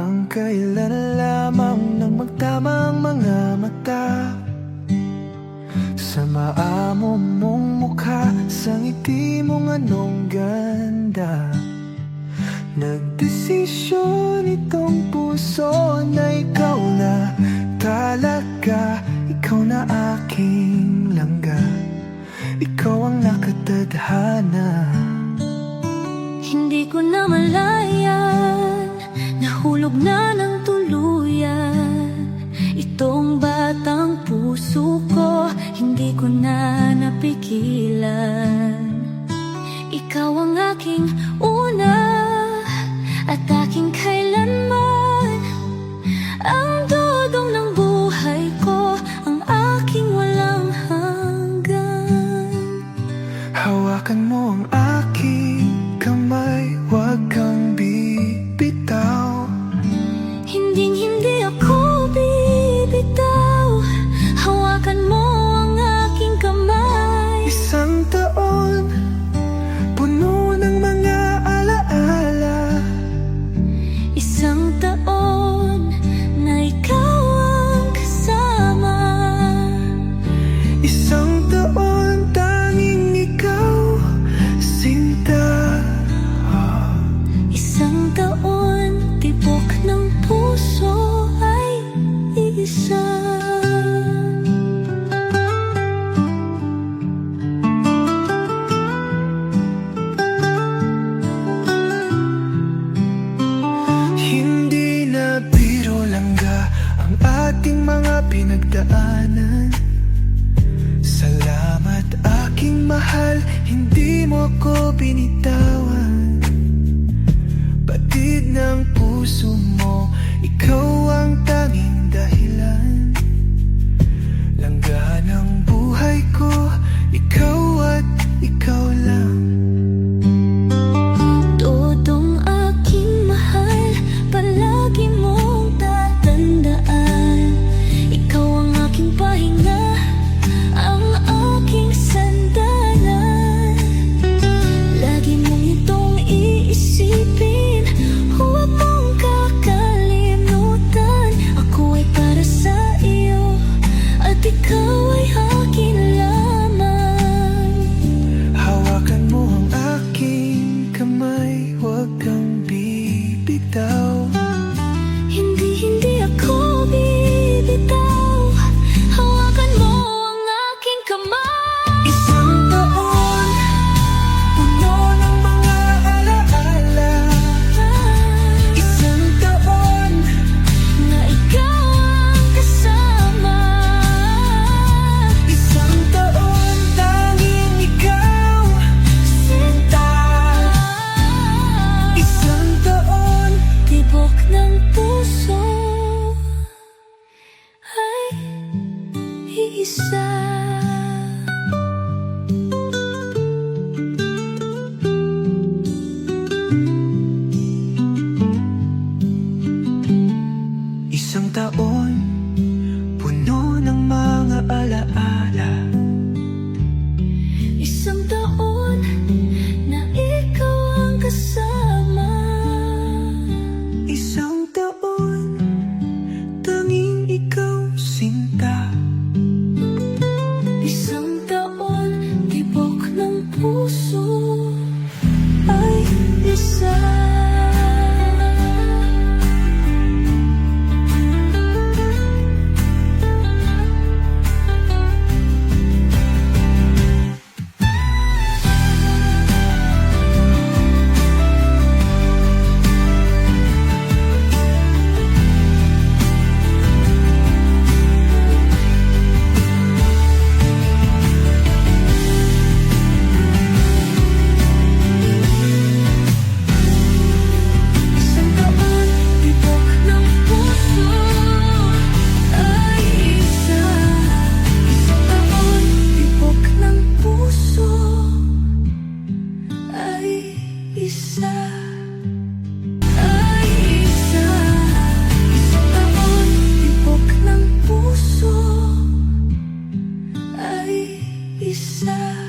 Hanggang kailan lamang nang magtamang mga mata sa maamo mong mukha, sa ngiti mong anong ganda. Nagdesisyon itong puso na ikaw na talaga, ikaw na aking langga, ikaw ang nakatadhana. Hindi ko na malayan, nahulog na ng tuluyan itong batang puso ko, hindi ko na napigilan. Ikaw ang aking una at aking kailanman, ang dudong ng buhay ko, ang aking walang hanggan. Hawakan mo ang aking kamay, huwag kang bibitaw. Hindi ako bibitaw, hawakan mo ang aking kamay. Isang taon, puno ng mga alaala. Isang taon na ikaw ang kasama. Isang taon, tanging ikaw, sinta. Isang taon, tibok ng puso ay isa. Hindi na biro langga ang ating mga pinagdaanan. Salamat aking mahal, hindi mo ko binitawan. Batid ng puso mo, ikaw ang tanging dahilan. Langga ng buhay ko, ikaw at ikaw lang. Todong aking mahal, palagi mong tatandaan. Ikaw ang aking pahinga, ang aking sandalan. Lagi mong itong iisipin, huwag mong kakalimutan. Ako ay para sa iyo, at ikaw ay akin lamang. Hawakan mo ang aking kamay, huwag kang bibitaw. Hindi ako bibitaw, hawakan mo ang aking kamay. Isang taon, puno ng mga alaala. Isang taon, Na ikaw ang kasama. isang taon, tanging ikaw, sinta. Isang taon, Tibok ng puso ay iisa. isang taon, puno ng mga alaala. Isang taon na ikaw ang kasama. Isang taon, tanging ikaw, sinta. Isang taon, tibok ng puso ay isa. Isang taon, tibok ng puso ay isa. Isang taon, tibok ng puso ay isa. Ay isa. Isang taon, tibok ng puso ay isa.